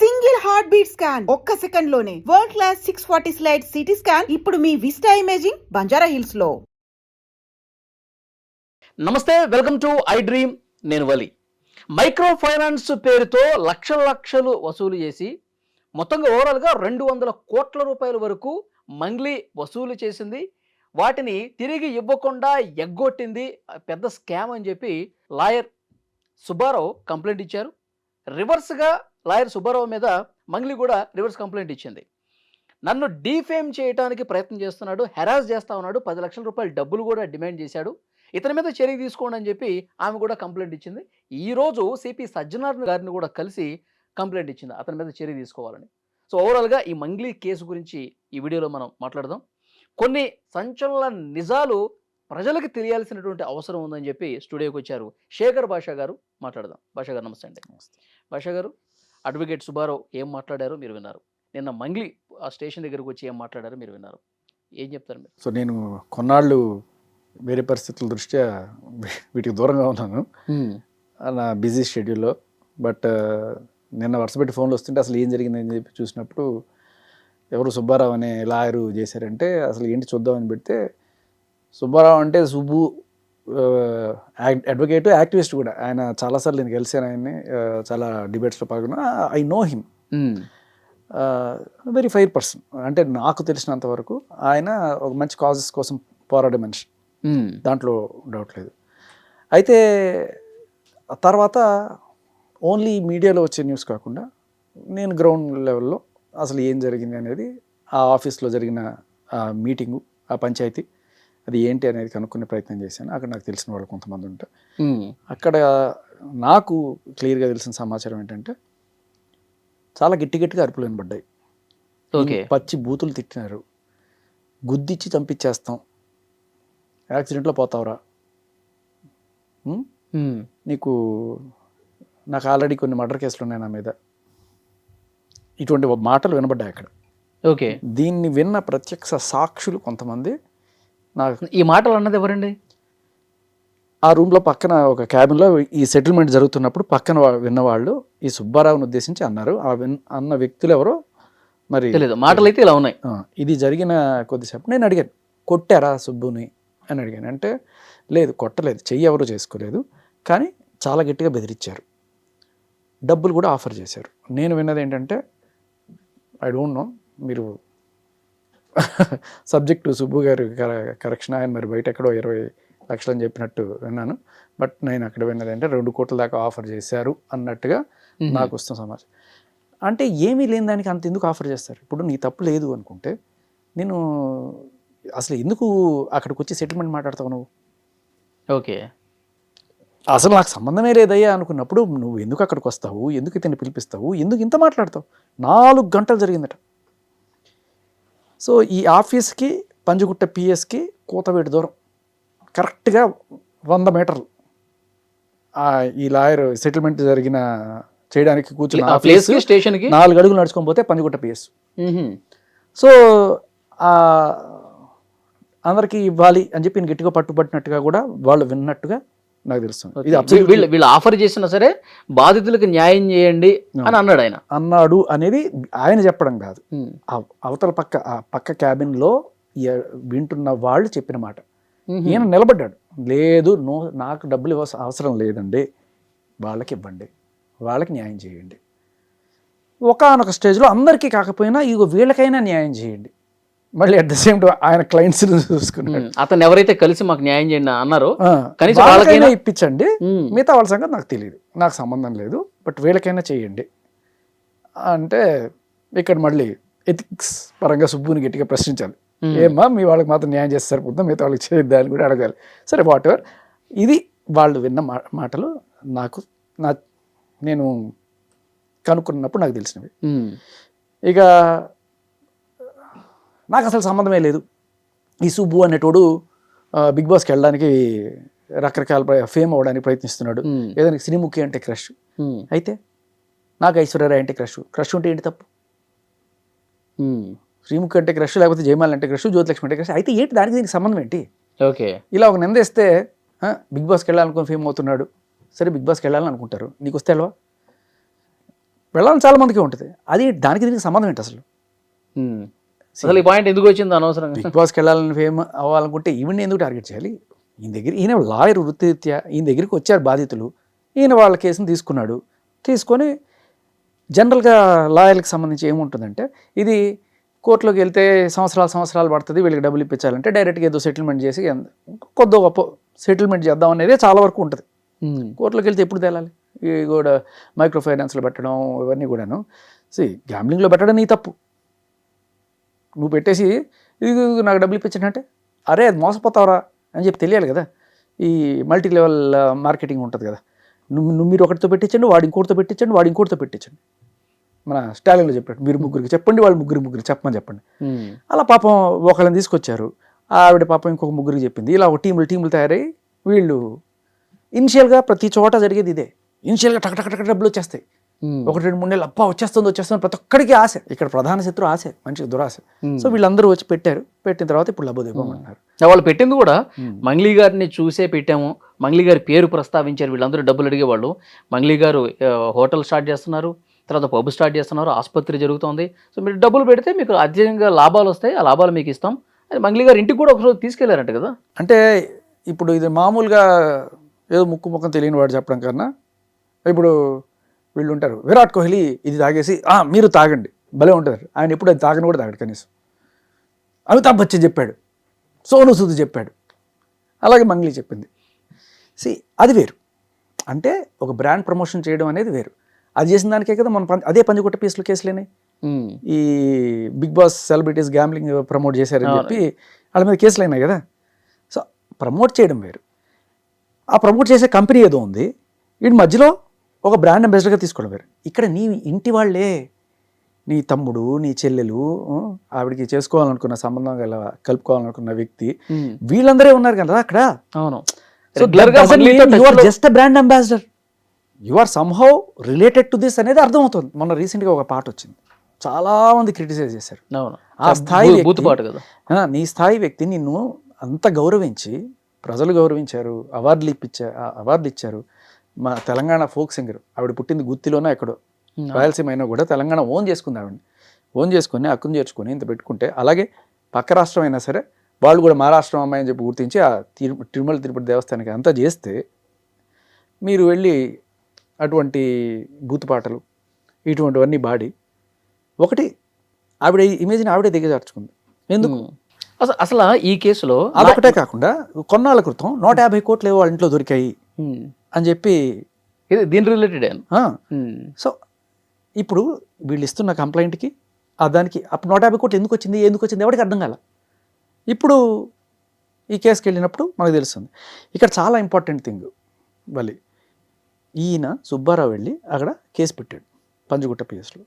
Single heart beat scan ఒక్క second లోనే world class 640 slide CT scan ఇప్పుడు మీ vista imaging Banjara hills లో. నమస్తే, వెల్కమ్ టు ఐ డ్రీమ్. నేను వలి. మైక్రో ఫైనాన్స్ పేరుతో లక్షలు వసూలు చేసి మొత్తంగా ఓవరాల్గా 200 కోట్ల రూపాయల వరకు మంగ్లీ వసూలు చేసింది. వాటిని తిరిగి ఇవ్వకుండా ఎగ్గొట్టింది. పెద్ద స్కామ్ అని చెప్పి లాయర్ సుబ్బారావు కంప్లైంట్ ఇచ్చారు. రివర్స్గా లాయర్ సుబ్బారావు మీద మంగ్లీ కూడా రివర్స్ కంప్లైంట్ ఇచ్చింది. నన్ను డీఫేమ్ చేయడానికి ప్రయత్నం చేస్తున్నాడు, హెరాస్ చేస్తా ఉన్నాడు, 10 లక్షల రూపాయల డబ్బులు కూడా డిమాండ్ చేశాడు, ఇతని మీద చర్య తీసుకోండి అని చెప్పి ఆమె కూడా కంప్లైంట్ ఇచ్చింది. ఈరోజు సిపి సజ్జనార్ గారిని కూడా కలిసి కంప్లైంట్ ఇచ్చింది అతని మీద చర్య తీసుకోవాలని. సో ఓవరాల్గా ఈ మంగ్లీ కేసు గురించి ఈ వీడియోలో మనం మాట్లాడదాం. కొన్ని సంచలన నిజాలు ప్రజలకు తెలియాల్సినటువంటి అవసరం ఉందని చెప్పి స్టూడియోకి వచ్చారు శేఖర్ భాషా గారు. మాట్లాడదాం. భాషా గారు నమస్తే అండి. భాషా గారు, అడ్వకేట్ సుబ్బారావు ఏం మాట్లాడారో మీరు విన్నారు. నిన్న మంగ్లీ ఆ స్టేషన్ దగ్గరకు వచ్చి ఏం మాట్లాడారో మీరు విన్నారు. ఏం చెప్తారు మీరు? సో నేను కొన్నాళ్ళు వేరే పరిస్థితుల దృష్ట్యా వీటికి దూరంగా ఉన్నాను నా బిజీ షెడ్యూల్లో. బట్ నిన్న వరుసపెట్టి ఫోన్లు వస్తుంటే అసలు ఏం జరిగిందని చెప్పి చూసినప్పుడు ఎవరు సుబ్బారావు అనే లాయరు చేశారంటే అసలు ఏంటి చూద్దామని పెడితే సుబ్బారావు అంటే సుబ్బు అడ్వకేట్, యాక్టివిస్ట్ కూడా. ఆయన చాలాసార్లు నేను కలిసాను ఆయన్ని, చాలా డిబేట్స్లో పాల్గొన్నా. I know him, very fire person. అంటే నాకు తెలిసినంత వరకు ఆయన ఒక మంచి కాజెస్ కోసం పోరాడే మనిషి, దాంట్లో డౌట్ లేదు. అయితే తర్వాత ఓన్లీ మీడియాలో వచ్చే న్యూస్ కాకుండా నేను గ్రౌండ్ లెవెల్లో అసలు ఏం జరిగింది అనేది, ఆ ఆఫీస్లో జరిగిన ఆ మీటింగు, ఆ పంచాయతీ అది ఏంటి అనేది కనుక్కునే ప్రయత్నం చేశాను. అక్కడ నాకు తెలిసిన వాళ్ళు కొంతమంది ఉంటారు. అక్కడ నాకు క్లియర్గా తెలిసిన సమాచారం ఏంటంటే చాలా గట్టిగా అరుపులు వినబడ్డాయి. పచ్చి బూతులు తిట్టినారు, గుద్దిచ్చి చంపించేస్తాం, యాక్సిడెంట్లో పోతావురా, నీకు నాకు ఆల్రెడీ కొన్ని మర్డర్ కేసులు ఉన్నాయి నా మీద, ఇటువంటి మాటలు వినబడ్డాయి అక్కడ. ఓకే, దీన్ని విన్న ప్రత్యక్ష సాక్షులు కొంతమంది. నాకు ఈ మాటలు అన్నది ఎవరండి? ఆ రూమ్లో పక్కన ఒక క్యాబిన్లో ఈ సెటిల్మెంట్ జరుగుతున్నప్పుడు పక్కన విన్నవాళ్ళు ఈ సుబ్బారావుని ఉద్దేశించి అన్నారు. అన్న వ్యక్తులు ఎవరో మరి తెలియదు. మాటలు అయితే ఇలా ఉన్నాయి. ఇది జరిగిన కొద్దిసేపు నేను అడిగాను, కొట్టారా సుబ్బుని అని అడిగాను. అంటే లేదు, కొట్టలేదు, చెయ్యి ఎవరు చేసుకోలేదు, కానీ చాలా గట్టిగా బెదిరించారు, డబ్బులు కూడా ఆఫర్ చేశారు. నేను విన్నది ఏంటంటే, ఐ డోంట్ నో, మీరు సబ్జెక్టు సుబ్బు గారు కరెక్షన్, ఆయన మరి బయట ఎక్కడో 20 లక్షలు అని చెప్పినట్టు విన్నాను. బట్ నేను అక్కడ విన్నది అంటే 2 కోట్ల దాకా ఆఫర్ చేశారు అన్నట్టుగా నాకు వస్తున్న సమాచారం. అంటే ఏమీ లేని దానికి అంత ఎందుకు ఆఫర్ చేస్తారు? ఇప్పుడు నీ తప్పు లేదు అనుకుంటే నేను అసలు ఎందుకు అక్కడికి వచ్చి సెటిల్మెంట్ మాట్లాడతావు నువ్వు? ఓకే, అసలు నాకు సంబంధమే లేదయ్యా అనుకున్నప్పుడు నువ్వు ఎందుకు అక్కడికి వస్తావు? ఎందుకు ఇతన్ని పిలిపిస్తావు? ఎందుకు ఇంత మాట్లాడతావు? 4 గంటలు జరిగిందట. సో ఈ ఆఫీస్కి పంజగుట్ట పిఎస్కి కూతవేటి దూరం, కరెక్ట్గా 100 మీటర్లు. ఈ లాయర్ సెటిల్మెంట్ జరిగిన చేయడానికి కూర్చున్న స్టేషన్కి 4 అడుగులు నడుచుకొని పోతే పంజగుట్ట పిఎస్. సో అందరికీ ఇవ్వాలి అని చెప్పి గట్టిగా పట్టుబట్టినట్టుగా కూడా వాళ్ళు విన్నట్టుగా నాకు తెలుస్తుంది. ఇది వీళ్ళు ఆఫర్ చేసినా సరే బాధితులకు న్యాయం చేయండి అని అన్నాడు. ఆయన అన్నాడు అనేది ఆయన చెప్పడం కాదు, అవతల పక్క క్యాబిన్లో వింటున్న వాళ్ళు చెప్పిన మాట. ఈయన నిలబడ్డాడు, లేదు నాకు డబ్బులు అవసరం లేదండి, వాళ్ళకి ఇవ్వండి, వాళ్ళకి న్యాయం చేయండి, ఒకానొక స్టేజ్లో అందరికీ కాకపోయినా ఇగో వీళ్ళకైనా న్యాయం చేయండి. మళ్ళీ అట్ ద సేమ్ టైం ఆయన క్లయింట్స్ చూసుకున్నాడు. అతను ఎవరైతే కలిసి మాకు న్యాయం చేయండి అన్నారో కనీసం వాళ్ళకైనా ఇప్పించండి, మిగతా వాళ్ళ సంగతి నాకు తెలియదు, నాకు సంబంధం లేదు, బట్ వీళ్ళకైనా చేయండి అంటే ఇక్కడ మళ్ళీ ఎథిక్స్ పరంగా సుబ్బుని గట్టిగా ప్రశ్నించాలి. ఏమ్మా మీ వాళ్ళకి మాత్రం న్యాయం చేస్తే సరిపోతుందా, మిగతా వాళ్ళకి చేయొద్దా అని కూడా అడగాలి. సరే, వాట్ ఎవర్. ఇది వాళ్ళు విన్న మాటలు నాకు నేను కనుక్కున్నప్పుడు నాకు తెలిసినవి. ఇక నాకు అసలు సంబంధమే లేదు. ఈ సుబ్బు అనేటోడు బిగ్ బాస్కి వెళ్ళడానికి రకరకాల ఫేమ్ అవ్వడానికి ప్రయత్నిస్తున్నాడు. ఏదైనా శ్రీముఖి అంటే క్రష్, అయితే నాకు ఐశ్వర్యరాయ్ అంటే క్రష్ ఉంటే ఏంటి తప్పు? శ్రీముఖి అంటే క్రష్, లేకపోతే జయమాల్ అంటే క్రష్, జ్యోతిలక్ష్మి అంటే క్రష్, అయితే ఏంటి దానికి దీనికి సంబంధం ఏంటి? ఓకే, ఇలా ఒక నిందేస్తే బిగ్ బాస్కి వెళ్ళాలనుకుని ఫేమ్ అవుతున్నాడు, సరే బిగ్ బాస్కి వెళ్ళాలని అనుకుంటారు, నీకు వస్తే వెళ్ళవా? వెళ్ళాలని చాలా మందికి ఉంటుంది. అది దానికి దీనికి సంబంధం ఏంటి అసలు? అసలు ఈ పాయింట్ ఎందుకు వచ్చింది అనవసరంగా? బిగ్ బాస్కి వెళ్ళాలని ఫేమ్ అవ్వాలనుకుంటే ఈవెన్ ఎందుకు టార్గెట్ చేయాలి? ఈయన లాయర్ వృత్తిరీత్యా ఈయన దగ్గరికి వచ్చారు బాధితులు, ఈయన వాళ్ళ కేసును తీసుకొని జనరల్గా లాయర్కి సంబంధించి ఏముంటుందంటే, ఇది కోర్టులోకి వెళ్తే సంవత్సరాలు పడుతుంది, వీళ్ళకి డబ్బులు ఇప్పించాలంటే డైరెక్ట్గా ఏదో సెటిల్మెంట్ చేసి కొద్ది గొప్ప సెటిల్మెంట్ చేద్దాం అనేది చాలా వరకు ఉంటుంది. కోర్టులోకి వెళ్తే ఎప్పుడు తేలాలి? ఇవి కూడా మైక్రో ఫైనాన్స్లో పెట్టడం ఇవన్నీ కూడాను. గ్యాంబ్లింగ్లో పెట్టడం నీ తప్పు. నువ్వు పెట్టేసి ఇది నాకు డబ్బులు ఇప్పించానంటే, అరే అది మోసపోతావరా అని చెప్పి తెలియాలి కదా. ఈ మల్టీ లెవెల్ మార్కెటింగ్ ఉంటుంది కదా, మీరు ఒకటితో పెట్టించండి, వాడు ఇంకోటితో పెట్టించండి. మన స్టాలిన్లో చెప్పాడు, మీరు ముగ్గురికి చెప్పండి, వాళ్ళు ముగ్గురికి చెప్పండి. అలా పాపం ఒకళ్ళని తీసుకొచ్చారు, ఆవిడ పాపం ఇంకొక ముగ్గురికి చెప్పింది. ఇలా ఒక టీములు తయారై వీళ్ళు ఇనిషియల్గా ప్రతి చోట జరిగేది ఇదే. ఇనిషియల్గా టక్ డబ్బులు వచ్చేస్తాయి. 1-2-3 నెలలు అప్ప వచ్చేస్తుంది ప్రతి ఒక్కడికి ఆశ. ఇక్కడ ప్రధాన శత్రు ఆశ, మంచి దురాశ. సో వీళ్ళందరూ వచ్చి పెట్టిన తర్వాత ఇప్పుడు లబ్బోదేపమంటున్నారు. వాళ్ళు పెట్టింది కూడా మంగ్లీ గారిని చూసే పెట్టాము, మంగ్లీ గారి పేరు ప్రస్తావించారు. వీళ్ళందరూ డబ్బులు అడిగేవాళ్ళు. మంగ్లీ గారు హోటల్ స్టార్ట్ చేస్తున్నారు, తర్వాత పబ్ స్టార్ట్ చేస్తున్నారు, ఆసుపత్రి జరుగుతుంది. సో మీరు డబ్బులు పెడితే మీకు అత్యధికంగా లాభాలు వస్తాయి, ఆ లాభాలు మీకు ఇస్తాం అని మంగ్లీ గారు ఇంటికి కూడా ఒకరోజు తీసుకెళ్లారంట కదా. అంటే ఇప్పుడు ఇది మామూలుగా ఏదో ముఖం తెలియని వాడు చెప్పడం కన్నా, ఇప్పుడు వీళ్ళు ఉంటారు, విరాట్ కోహ్లీ ఇది తాగేసి మీరు తాగండి భలే ఉంటారు, ఆయన ఎప్పుడు అది తాగని కూడా తాగడు కనీసం. అమితాబ్ బచ్చన్ చెప్పాడు, సోను సూద్ చెప్పాడు, అలాగే మంగ్లీ చెప్పింది. అది వేరు. అంటే ఒక బ్రాండ్ ప్రమోషన్ చేయడం అనేది వేరు. అది చేసిన దానికే కదా మనం అదే పంజగుట్ట పీసులు కేసులేనాయి. ఈ Bigg Boss celebrities gambling promote చేశారని చెప్పి వాళ్ళ మీద కేసులు అయినాయి కదా. సో ప్రమోట్ చేయడం వేరు, ఆ ప్రమోట్ చేసే కంపెనీ ఏదో ఉంది, వీడి మధ్యలో ఒక బ్రాండ్ అంబాసిడర్గా తీసుకోవడం వేరు. ఇక్కడ నీ ఇంటి వాళ్ళే, నీ తమ్ముడు, నీ చెల్లెలు, ఆవిడికి చేసుకోవాలనుకున్న సంబంధం కలుపుకోవాలనుకున్న వ్యక్తి, వీళ్ళందరే ఉన్నారు కదా అక్కడ. అవును. So you are just a brand ambassador, you are somehow related to this అనేది అర్థమవుతుంది. మొన్న రీసెంట్గా ఒక పాట వచ్చింది, చాలా మంది క్రిటిసైజ్ చేశారు. ఆ స్థాయి నీ స్థాయి వ్యక్తి నిన్ను అంత గౌరవించి, ప్రజలు గౌరవించారు, అవార్డులు ఇచ్చారు. మా తెలంగాణ ఫోక్ సింగర్, ఆవిడ పుట్టింది గుత్తిలోనే ఎక్కడో, రాయలసీమ అయినా కూడా తెలంగాణ ఓన్ చేసుకుంది. ఆవిడని ఓన్ చేసుకొని హక్కును చేర్చుకొని ఇంత పెట్టుకుంటే, అలాగే పక్క రాష్ట్రం అయినా సరే వాళ్ళు కూడా మా రాష్ట్రం అమ్మాయి అని చెప్పి గుర్తించి ఆ తిరుమల తిరుపతి దేవస్థానానికి అంతా చేస్తే, మీరు వెళ్ళి అటువంటి బూతుపాటలు ఇటువంటివన్నీ బాడి ఒకటి ఆవిడ ఇమేజ్ని ఆవిడే దిగజార్చుకుంది. ఎందుకు? అసలు ఈ కేసులో అదొకటే కాకుండా కొన్నాళ్ళ క్రితం 150 కోట్లు ఏవో వాళ్ళ ఇంట్లో దొరికాయి అని చెప్పి దీని రిలేటెడ్. సో ఇప్పుడు వీళ్ళు ఇస్తున్న కంప్లైంట్కి దానికి అప్పుడు 150 కోట్లు ఎందుకు వచ్చింది ఎవరికి అర్థం కాల. ఇప్పుడు ఈ కేసుకి వెళ్ళినప్పుడు మనకు తెలుస్తుంది. ఇక్కడ చాలా ఇంపార్టెంట్ థింగ్, మళ్ళీ ఈయన సుబ్బారావు వెళ్ళి అక్కడ కేసు పెట్టాడు పంజగుట్ట పిఎస్లో,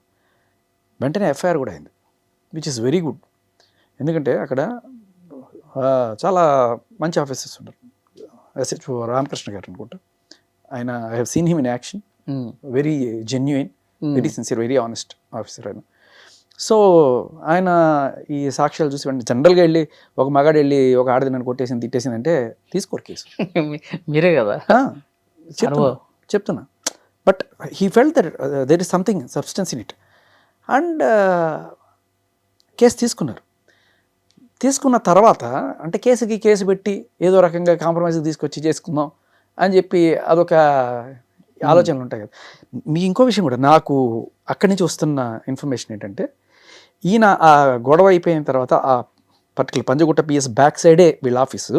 వెంటనే ఎఫ్ఐఆర్ కూడా అయింది, విచ్ ఇస్ వెరీ గుడ్. ఎందుకంటే అక్కడ చాలా మంచి ఆఫీసర్స్ ఉన్నారు. ఎస్హెచ్ రామకృష్ణ గారు అనుకుంటా, ఆయన I have seen him in action, very genuine, very sincere, very honest officer ఆయన. సో ఆయన ఈ సాక్ష్యాలు చూసి వెంటనే జనరల్గా వెళ్ళి ఒక మగాడు వెళ్ళి ఒక ఆడది నన్ను కొట్టేసింది తిట్టేసిందంటే తీసుకోరు కేసు. మీరే కదా చెప్తున్నా. But he felt that there is something substance in it and case తీసుకున్న తర్వాత అంటే కేసు పెట్టి ఏదో రకంగా కాంప్రమైజ్కి తీసుకొచ్చి చేసుకుందాం అని చెప్పి అదొక ఆలోచనలు ఉంటాయి కదా. మీ ఇంకో విషయం కూడా నాకు అక్కడి నుంచి వస్తున్న ఇన్ఫర్మేషన్ ఏంటంటే, ఈయన ఆ గొడవ అయిపోయిన తర్వాత ఆ పర్టికులర్ పంజగుట్ట పిఎస్ బ్యాక్ సైడే వీళ్ళ ఆఫీసు,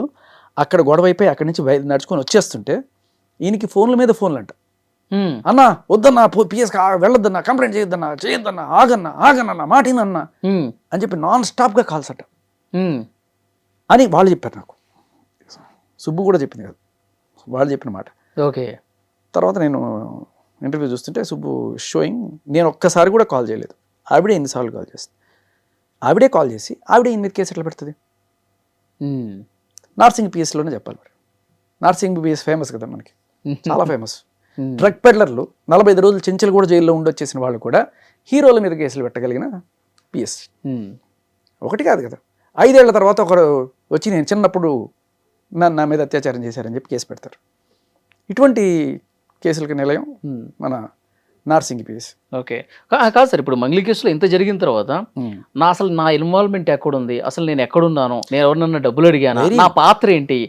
అక్కడ గొడవ అయిపోయి అక్కడి నుంచి నడుచుకొని వచ్చేస్తుంటే ఈయనకి ఫోన్ల మీద ఫోన్లు అంట, అన్నా వద్దన్నా పిఎస్ వెళ్ళొద్దన్నా, కంప్లైంట్ చేయొద్దన్నా, ఆగన్నా మాటినన్నా అని చెప్పి నాన్ స్టాప్గా కాల్స్ అట అని వాళ్ళు చెప్పారు నాకు. సుబ్బు కూడా చెప్పింది కదా, వాళ్ళు చెప్పిన మాట. ఓకే. తర్వాత నేను ఇంటర్వ్యూ చూస్తుంటే సుబ్బు షోయింగ్, నేను ఒక్కసారి కూడా కాల్ చేయలేదు, ఆవిడే ఎన్నిసార్లు కాల్ చేస్తుంది, ఆవిడే కాల్ చేసి ఆవిడే ఇన్ని కేసు ఎట్లా పెడుతుంది. నార్సింగ్ పిఎస్లోనే చెప్పాలి మరి, నార్సింగ్ పిఎస్ ఫేమస్ కదా మనకి, చాలా ఫేమస్. డ్రగ్ పెడ్లర్లు 45 రోజులు చెంచలు కూడా జైల్లో ఉండొచ్చేసిన వాళ్ళు కూడా హీరోల మీద కేసులు పెట్టగలిగిన పిఎస్. ఒకటి కాదు కదా, 5 ఏళ్ల తర్వాత ఒకరు వచ్చి నేను చిన్నప్పుడు నా మీద అత్యాచారం చేశారని చెప్పి కేసు పెడతారు. ఇటువంటి కేసులకి నిలయం మన నార్సింగి పిఎస్. ఓకే. కాదు సార్, ఇప్పుడు మంగ్లీ కేసులో ఇంత జరిగిన తర్వాత అసలు నా ఇన్వాల్వ్మెంట్ ఎక్కడుంది, అసలు నేను ఎక్కడున్నాను, నేను ఎవరినన్నా డబ్బులు అడిగానా, నా పాత్ర ఏంటి,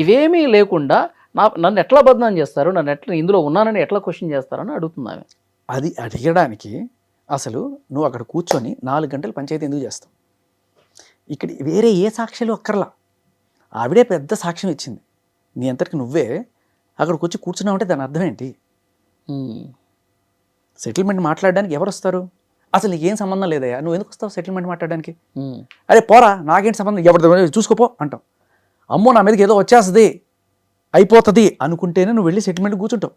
ఇవేమీ లేకుండా నన్ను ఎట్లా బదనాం చేస్తారు, నన్ను ఎట్లా ఇందులో ఉన్నానని ఎట్లా క్వశ్చన్ చేస్తారని అడుగుతున్నాను. అది అడిగడానికి అసలు నువ్వు అక్కడ కూర్చొని 4 గంటలు పంచాయతీ ఎందుకు చేస్తావు? ఇక్కడ వేరే ఏ సాక్ష్యాలు అక్కర్లా, ఆవిడే పెద్ద సాక్ష్యం ఇచ్చింది, నీ అంతటికి నువ్వే అక్కడికి వచ్చి కూర్చున్నావు అంటే దాని అర్థం ఏంటి? సెటిల్మెంట్ మాట్లాడడానికి ఎవరు వస్తారు? అసలు నీకేం సంబంధం లేదయ్యా, నువ్వు ఎందుకు వస్తావు సెటిల్మెంట్ మాట్లాడడానికి? అరే పోరా, నాకేంటి సంబంధం, ఎవరి చూసుకోపో అంటాం. అమ్మో నా మీదకి ఏదో వచ్చేస్తుంది అయిపోతుంది అనుకుంటేనే నువ్వు వెళ్ళి సెటిల్మెంట్ కూర్చుంటావు.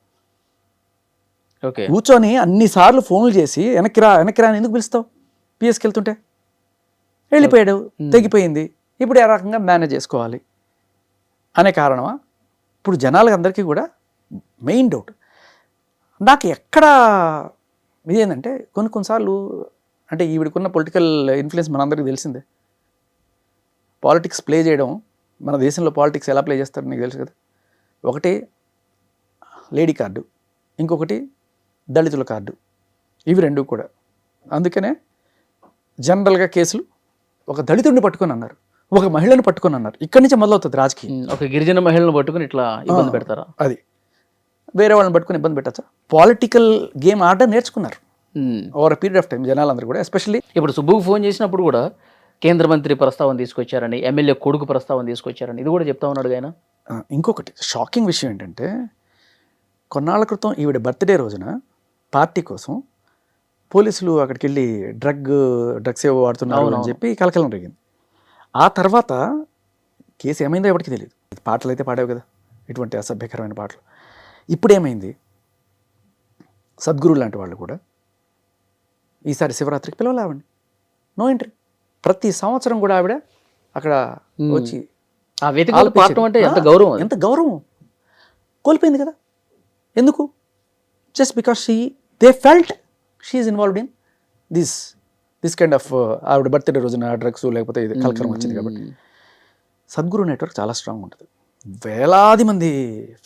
ఓకే. కూర్చొని అన్నిసార్లు ఫోన్లు చేసి వెనక్కి రా అని ఎందుకు పిలుస్తావు? పిఎస్కి వెళ్తుంటే వెళ్ళిపోయాడు, తెగిపోయింది, ఇప్పుడు ఏ రకంగా మేనేజ్ చేసుకోవాలి అనే కారణమా? ఇప్పుడు జనాలకి అందరికీ కూడా మెయిన్ డౌట్ నాకు ఎక్కడ ఇదేంటంటే కొన్నిసార్లు అంటే ఈవిడకున్న పొలిటికల్ ఇన్ఫ్లుయెన్స్ మనందరికీ తెలిసిందే. పాలిటిక్స్ ప్లే చేయడం, మన దేశంలో పాలిటిక్స్ ఎలా ప్లే చేస్తారో నీకు తెలుసు కదా. ఒకటి లేడీ కార్డు, ఇంకొకటి దళితుల కార్డు, ఇవి రెండు కూడా. అందుకనే జనరల్గా కేసులు ఒక దళితుడిని పట్టుకొని అన్నారు, ఒక మహిళను పట్టుకొని అన్నారు, ఇక్కడి నుంచి మొదలవుతుంది రాజకీయం. ఒక గిరిజన మహిళను పట్టుకుని ఇట్లా ఇబ్బంది పెడతారా? అది వేరే వాళ్ళని పట్టుకుని ఇబ్బంది పెట్టచ్చా? పొలిటికల్ గేమ్ ఆడడం నేర్చుకున్నారు ఓవర్ పీరియడ్ ఆఫ్ టైం జనాలందరూ కూడా. ఎస్పెషల్లీ ఇప్పుడు సుబ్బుకు ఫోన్ చేసినప్పుడు కూడా కేంద్ర మంత్రి ప్రస్తావన తీసుకొచ్చారని, ఎమ్మెల్యే కొడుకు ప్రస్తావన తీసుకొచ్చారని ఇది కూడా చెప్తా ఉన్నాడు ఆయన. ఇంకొకటి షాకింగ్ విషయం ఏంటంటే కొన్నాళ్ళ క్రితం ఈవిడ బర్త్డే రోజున పార్టీ కోసం పోలీసులు అక్కడికి వెళ్ళి డ్రగ్స్ ఏవో వాడుతున్నారు అని చెప్పి కలకలం రేగింది. ఆ తర్వాత కేసు ఏమైందో ఎవరికి తెలియదు. పాటలు అయితే పాడావు కదా, ఇటువంటి అసభ్యకరమైన పాటలు. ఇప్పుడు ఏమైంది, సద్గురు లాంటి వాళ్ళు కూడా ఈసారి శివరాత్రికి పిలవలేవండి, నో ఎంట్రీ. ప్రతి సంవత్సరం కూడా ఆవిడ అక్కడ వచ్చి ఆ వేదికలో పాడటం అంటే ఎంత గౌరవం, ఎంత గౌరవం కోల్పోయింది కదా. ఎందుకు? Just because they felt she is involved in this kind of ఆవిడ బర్త్డే రోజున డ్రగ్స్ లేకపోతే ఇది కలకలం వచ్చింది కాబట్టి. సద్గురు నెట్వర్క్ చాలా స్ట్రాంగ్ ఉంటుంది, వేలాది మంది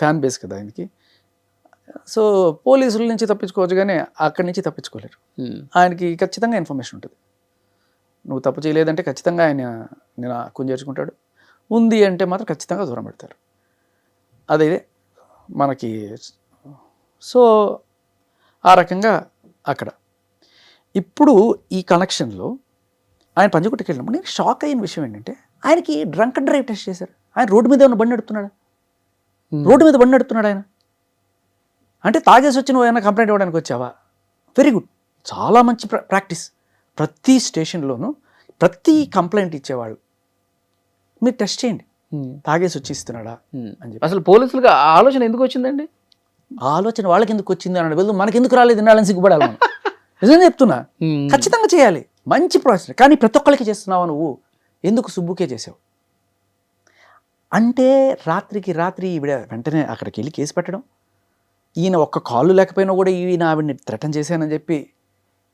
ఫ్యాన్ బేస్ కదా ఆయనకి. సో పోలీసుల నుంచి తప్పించుకోవచ్చు కానీ అక్కడి నుంచి తప్పించుకోలేరు. ఆయనకి ఖచ్చితంగా ఇన్ఫర్మేషన్ ఉంటుంది. నువ్వు తప్పు చేయలేదంటే ఖచ్చితంగా ఆయన నేను హక్కును చేర్చుకుంటాడు, ఉంది అంటే మాత్రం ఖచ్చితంగా దూరం పెడతారు. అదే మనకి. సో ఆ రకంగా అక్కడ ఇప్పుడు ఈ కనెక్షన్లో ఆయన పంజగుట్టకి వెళ్ళినప్పుడు నేను షాక్ అయిన విషయం ఏంటంటే ఆయనకి డ్రంక్ అండ్ డ్రైవ్ టెస్ట్ చేశారు. ఆయన రోడ్డు మీద ఏమైనా బండి నడుపుతున్నాడా? రోడ్డు మీద బండి నడుపుతున్నాడు ఆయన. అంటే తాగేసి వచ్చి నువ్వు ఏమైనా కంప్లైంట్ ఇవ్వడానికి వచ్చావా? వెరీ గుడ్, చాలా మంచి ప్రాక్టీస్. ప్రతి స్టేషన్లోనూ ప్రతి కంప్లైంట్ ఇచ్చేవాళ్ళు మీరు టెస్ట్ చేయండి, తాగేసి వచ్చి ఇస్తున్నాడా అని చెప్పి. అసలు పోలీసులకు ఆ ఆలోచన ఎందుకు వచ్చిందండి? ఆలోచన వాళ్ళకి ఎందుకు వచ్చింది అని వెళ్తూ మనకి ఎందుకు రాలేదు ఇన్నాళ్ళని సిగ్గుపడాలి మనం. నిజంగా చెప్తున్నా, ఖచ్చితంగా చేయాలి, మంచి ప్రాసెస్. కానీ ప్రతి ఒక్కరికి చేస్తున్నావా నువ్వు? ఎందుకు సుబ్బుకే చేసావు అంటే రాత్రికి రాత్రి ఈవిడ వెంటనే అక్కడికి వెళ్ళి కేసు పెట్టడం, ఈయన ఒక్క కాళ్ళు లేకపోయినా కూడా ఈయన ఆవిడని థ్రెటన్ చేశానని చెప్పి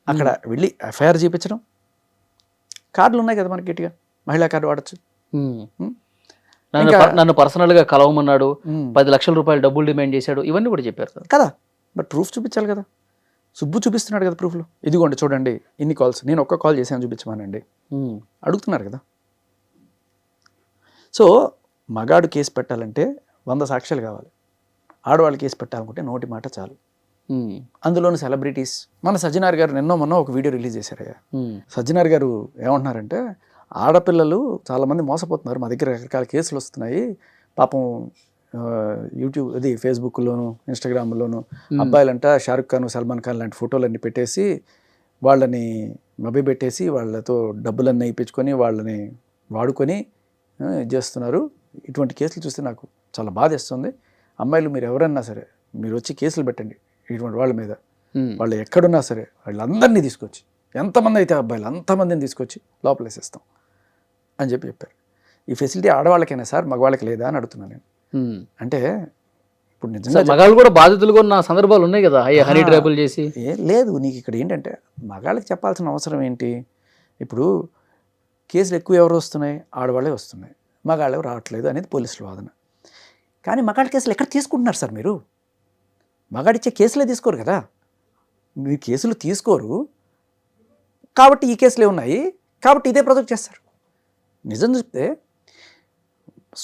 అక్కడ వెళ్ళి ఎఫ్ఐఆర్ చేయించడం. కార్డులు ఉన్నాయి కదా మనకి, గట్టిగా మహిళా కార్డు వాడచ్చు. నన్ను పర్సనల్గా కలవమన్నాడు, 10 లక్షల రూపాయలు డబ్బులు డిమాండ్ చేశాడు, ఇవన్నీ కూడా చెప్పారు కదా. బట్ ప్రూఫ్ చూపించాలి కదా. సుబ్బు చూపిస్తున్నాడు కదా ప్రూఫ్లు, ఇదిగోండి చూడండి ఇన్ని కాల్స్, నేను ఒక్క కాల్ చేశాను చూపించమానండి అడుగుతున్నారు కదా. సో మగాడు కేసు పెట్టాలంటే 100 సాక్ష్యాలు కావాలి, ఆడవాళ్ళు కేసు పెట్టాలనుకుంటే నోటి మాట చాలు. అందులోని సెలబ్రిటీస్, మన సజ్జనార్ గారు మొన్న ఒక వీడియో రిలీజ్ చేశారయ్యా. సజ్జనార్ గారు ఏమంటున్నారంటే ఆడపిల్లలు చాలామంది మోసపోతున్నారు, మా దగ్గర రకరకాల కేసులు వస్తున్నాయి పాపం, యూట్యూబ్ అది ఫేస్బుక్లోను ఇన్స్టాగ్రామ్లోను అబ్బాయిలంట షారుఖ్ ఖాన్ సల్మాన్ ఖాన్ లాంటి ఫోటోలన్నీ పెట్టేసి వాళ్ళని మభ్యపెట్టేసి వాళ్ళతో డబ్బులన్నీ ఇప్పించుకొని వాళ్ళని వాడుకొని చేస్తున్నారు. ఇటువంటి కేసులు చూస్తే నాకు చాలా బాధేస్తుంది. అమ్మాయిలు మీరు ఎవరన్నా సరే మీరు వచ్చి కేసులు పెట్టండి ఇటువంటి వాళ్ళ మీద, వాళ్ళు ఎక్కడున్నా సరే వాళ్ళందరినీ తీసుకొచ్చి, ఎంతమంది అయితే అబ్బాయిలు అంతమందిని తీసుకొచ్చి లోపలేసేస్తాం అని చెప్పారు. ఈ ఫెసిలిటీ ఆడవాళ్ళకైనా సార్ మగవాళ్ళకి లేదా అని అడుగుతున్నాను నేను. అంటే ఇప్పుడు నిజంగా మగాళ్ళు కూడా బాధితులుగా ఉన్న సందర్భాలు ఉన్నాయి కదా, హనీ ట్రాపుల్ చేసి. లేదు, నీకు ఇక్కడ ఏంటంటే మగాళ్ళకి చెప్పాల్సిన అవసరం ఏంటి? ఇప్పుడు కేసులు ఎక్కువ ఎవరు వస్తున్నాయి? ఆడవాళ్ళే వస్తున్నాయి, మగాళ్ళు రావట్లేదు అనేది పోలీసుల వాదన. కానీ మగాళ్ళ కేసులు ఎక్కడ తీసుకుంటున్నారు సార్ మీరు? మగాడిచ్చే కేసులే తీసుకోరు కదా. మీరు కేసులు తీసుకోరు కాబట్టి ఈ కేసులే ఉన్నాయి కాబట్టి ఇదే ప్రొజెక్ట్ చేస్తారు. నిజం చెప్తే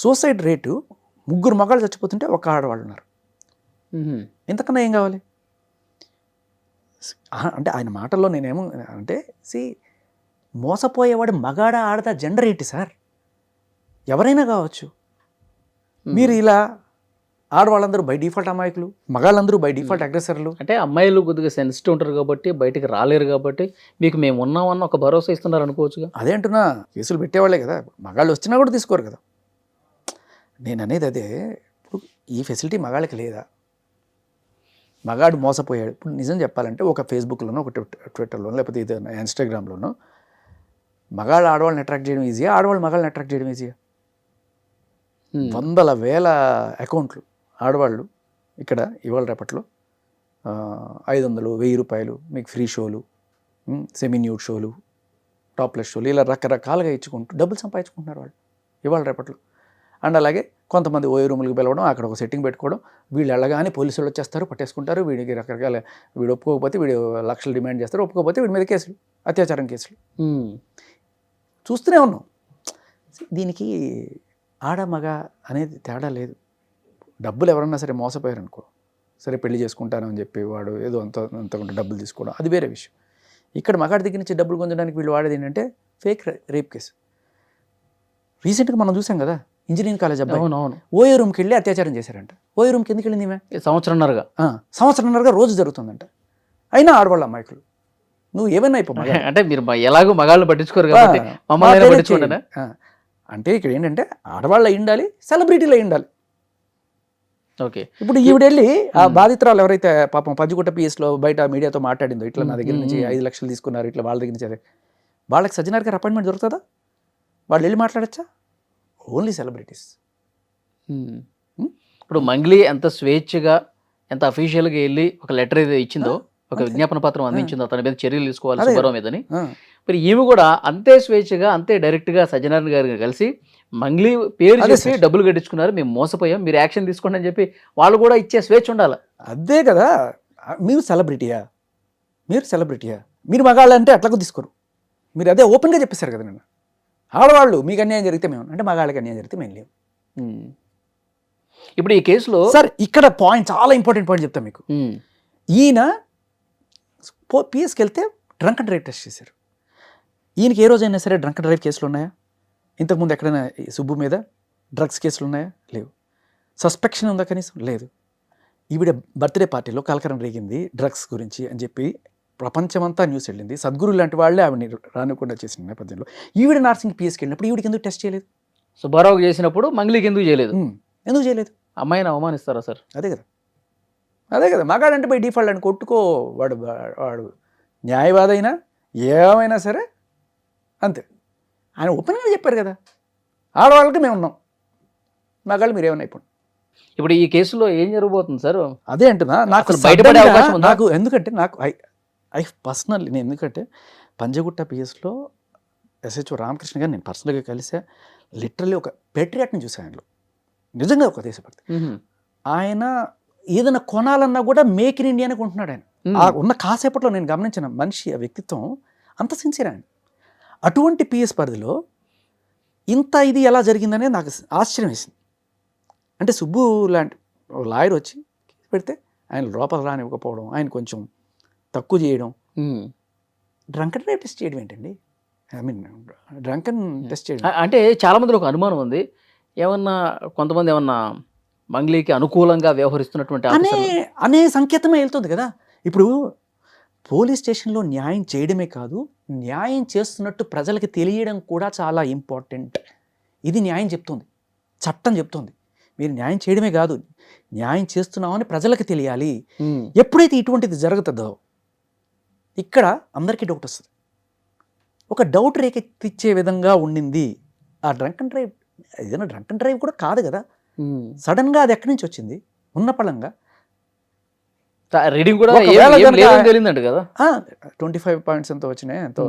సూసైడ్ రేటు 3 మగాళ్ళు చచ్చిపోతుంటే ఒక ఆడవాళ్ళు ఉన్నారు. ఇంతకన్నా ఏం కావాలి? అంటే ఆయన మాటల్లో నేనేమో అంటే మోసపోయేవాడు మగాడ ఆడదా జెండర్ ఏంటి సార్? ఎవరైనా కావచ్చు. మీరు ఇలా ఆడవాళ్ళందరూ బై డిఫాల్ట్ అమాయకులు, మగాళ్ళందరూ బై డిఫాల్ట్ అగ్రెసర్లు. అంటే అమ్మాయిలు కొద్దిగా సెన్సిటివ్ ఉంటారు కాబట్టి బయటికి రాలేరు కాబట్టి మీకు మేము ఉన్నామన్న ఒక భరోసా ఇస్తున్నారు అనుకోవచ్చుగా. అదే అంటున్నా, కేసులు పెట్టేవాళ్ళే కదా, మగాళ్ళు వచ్చినా కూడా తీసుకోరు కదా. నేను అనేది అదే. ఇప్పుడు ఈ ఫెసిలిటీ మగాళ్ళకి లేదా? మగాడు మోసపోయాడు. ఇప్పుడు నిజం చెప్పాలంటే ఒక ఫేస్బుక్లోనో ఒక ట్విట్టర్లోనో లేకపోతే ఏదైనా ఇన్స్టాగ్రామ్లోనో మగాళ్ళు ఆడవాళ్ళని అట్రాక్ట్ చేయడం ఈజీయా, ఆడవాళ్ళు మగాళ్ళని అట్రాక్ట్ చేయడం ఈజీయా? వందల వేల అకౌంట్లు ఆడవాళ్ళు ఇక్కడ ఇవాళ రేపట్లో 500, 1000 రూపాయలు మీకు ఫ్రీ షోలు, సెమీ న్యూడ్ షోలు, టాప్లెస్ షోలు ఇలా రకరకాలుగా ఇచ్చుకుంటూ డబ్బులు సంపాదించుకుంటున్నారు వాళ్ళు ఇవాళ రేపట్లో. అండ్ అలాగే కొంతమంది ఓయో రూములకు పిలవడం, అక్కడ ఒక సెట్టింగ్ పెట్టుకోవడం, వీళ్ళు వెళ్ళగానే పోలీసులు వచ్చేస్తారు, పట్టేసుకుంటారు. వీడికి రకరకాల, వీడు ఒప్పుకోకపోతే వీడు లక్షలు డిమాండ్ చేస్తారు, ఒప్పుకోకపోతే వీడి మీద కేసులు, అత్యాచారం కేసులు చూస్తూనే ఉన్నాం. దీనికి ఆడ మగ అనేది తేడా లేదు. డబ్బులు ఎవరన్నా సరే మోసపోయారు అనుకో, సరే పెళ్లి చేసుకుంటానని చెప్పి వాడు ఏదో అంతకుంటే డబ్బులు తీసుకోవడం, అది వేరే విషయం. ఇక్కడ మగాడి దగ్గర నుంచి డబ్బులు పొందడానికి వీళ్ళు వాడేది ఏంటంటే ఫేక్ రేప్ కేసు. రీసెంట్గా మనం చూసాం కదా, ఇంజనీరింగ్ కాలేజ్ అబ్బాయి ఓయో రూమ్కి వెళ్ళి అత్యాచారం చేశారంట. ఓయో రూమ్కి ఎందుకు వెళ్ళింది ఈమె? సంవత్సరంన్నరగా రోజు జరుగుతుందంట. అయినా ఆడవాళ్ళ అమాయకులు. నువ్వు ఏమైనా అయిపో. అంటే మీరు ఎలాగో మగాళ్ళు పట్టించుకోరు కాబట్టి మమ్మల్ని పట్టించుకోండి. అంటే ఇక్కడ ఏంటంటే ఆడవాళ్ళు అయి ఉండాలి, సెలబ్రిటీలు అయి ఉండాలి. ఓకే. ఇప్పుడు ఈవిడెళ్ళి ఆ బాధితురాలు ఎవరైతే పాపం పంజగుట్ట పిఎస్లో బయట మీడియాతో మాట్లాడిందో, ఇట్లా నా దగ్గర నుంచి 5 లక్షలు తీసుకున్నారు, ఇట్లా వాళ్ళ దగ్గర నుంచి, వాళ్ళకి సజ్జనార్ గారు అపాయింట్మెంట్ దొరుకుతుందా? వాళ్ళు వెళ్ళి మాట్లాడచ్చా? Only celebrities. ఇప్పుడు మంగ్లీ ఎంత స్వేచ్ఛగా ఎంత అఫీషియల్గా వెళ్ళి ఒక లెటర్ ఏదో ఇచ్చిందో, ఒక విజ్ఞాపన పత్రం అందించిందో అతని మీద చర్యలు తీసుకోవాలి సుబ్బారావు మీదని, మరి ఈమె కూడా అంతే స్వేచ్ఛగా అంతే డైరెక్ట్గా సజ్జనారాయణ గారిని కలిసి మంగ్లీ పేరు చేసి డబ్బులు కట్టించుకున్నారు, మేము మోసపోయాం, మీరు యాక్షన్ తీసుకోండి అని చెప్పి వాళ్ళు కూడా ఇచ్చే స్వేచ్ఛ ఉండాలి. అదే కదా. మీరు సెలబ్రిటీయా? మీరు మగాళ్ళంటే అట్లా తీసుకోరు. మీరు అదే ఓపెన్గా చెప్పేశారు కదా నిన్న. ఆడవాళ్ళు మీకు అన్యాయం జరిగితే మేము, అంటే మగాళ్ళకి అన్యాయం జరిగితే మేము లేవు. ఇప్పుడు ఈ కేసులో సార్ ఇక్కడ పాయింట్, చాలా ఇంపార్టెంట్ పాయింట్ చెప్తాను మీకు. ఈయన పిఎస్కి వెళ్తే డ్రంక్ అండ్ డ్రైవ్ టెస్ట్ చేశారు. ఈయనకి ఏ రోజైనా సరే డ్రంక్ అండ్ డ్రైవ్ కేసులు ఉన్నాయా? ఇంతకుముందు ఎక్కడైనా సుబ్బు మీద డ్రగ్స్ కేసులు ఉన్నాయా? లేవు. సస్పెక్షన్ ఉందా కనీసం? లేదు. ఈవిడ బర్త్డే పార్టీలో కలకరం రేగింది డ్రగ్స్ గురించి అని చెప్పి ప్రపంచమంతా న్యూస్ వెళ్ళింది. సద్గురు లాంటి వాళ్ళే ఆవిడని రానివ్వకుండా చేసిన నేపథ్యంలో ఈవిడ నార్సింగ్ పిఎస్కి వెళ్ళినప్పుడు ఈవిడికి ఎందుకు టెస్ట్ చేయలేదు? సుబ్బారావు చేసినప్పుడు మంగ్లీకి ఎందుకు చేయలేదు? ఎందుకు చేయలేదు? అమ్మాయిని అవమానిస్తారా సార్? అదే కదా. మగాడంటే బై డిఫాల్ట్ అని కొట్టుకో, వాడు న్యాయవాది అయినా ఏమైనా సరే అంతే. ఆయన ఓపెన్గా చెప్పారు కదా, ఆడవాళ్ళకి మేము ఉన్నాం, మగాళ్ళు మీరేమైనా అయిపోండి. ఇప్పుడు ఈ కేసులో ఏం జరగబోతుంది సార్? అదే అంటున్నా, నాకు బయటపడే అవకాశం ఉందా? ఎందుకంటే ఐ పర్సనల్లీ నేను ఎందుకంటే పంజగుట్ట పిఎస్లో ఎస్హెచ్ఓ రామకృష్ణ గారు నేను పర్సనల్గా కలిసా. లిటరల్లీ ఒక పేట్రియాట్ని చూసాను ఆయనలో, నిజంగా ఒక దేశభక్తి. ఆయన ఏదైనా కొనాలన్నా కూడా మేక్ ఇన్ ఇండియానే కొంటున్నాడు ఆయన. ఉన్న కాసేపట్లో నేను గమనించిన మనిషి, ఆ వ్యక్తిత్వం అంత సిన్సియర్ ఆయన. అటువంటి పిఎస్ పరిధిలో ఇంత ఇది ఎలా జరిగిందనే నాకు ఆశ్చర్యం వేసింది. అంటే సుబ్బు లాంటి లాయర్ వచ్చి పెడితే ఆయన లోపల రానివ్వకపోవడం, ఆయన కొంచెం తక్కువ చేయడం, డ్రంక్ అండ్ డ్రైవ్ టెస్ట్ చేయడం ఏంటండి? డ్రంక్ అండ్ టెస్ట్ చేయడం అంటే చాలా మందిలో ఒక అనుమానం ఉంది, ఏమన్నా కొంతమంది ఏమన్నా మంగ్లీకి అనుకూలంగా వ్యవహరిస్తున్నటువంటి అనే సంకేతమే వెళ్తుంది కదా. ఇప్పుడు పోలీస్ స్టేషన్లో న్యాయం చేయడమే కాదు, న్యాయం చేస్తున్నట్టు ప్రజలకు తెలియడం కూడా చాలా ఇంపార్టెంట్. ఇది న్యాయం చెప్తుంది, చట్టం చెప్తుంది. మీరు న్యాయం చేయడమే కాదు, న్యాయం చేస్తున్నామని ప్రజలకు తెలియాలి. ఎప్పుడైతే ఇటువంటిది జరుగుతుందో ఇక్కడ అందరికీ డౌట్ వస్తుంది. ఒక డౌట్ రేకెత్తిచ్చే విధంగా ఉండింది ఆ డ్రంక్ అండ్ డ్రైవ్. ఏదైనా డ్రంక్ అండ్ డ్రైవ్ కూడా కాదు కదా, సడన్గా అది ఎక్కడి నుంచి వచ్చింది? ఉన్న పళంగా రీడింగ్ కూడా తెలియదంట కదా. 25 పాయింట్స్ ఎంతో వచ్చినాయి. ఎంతో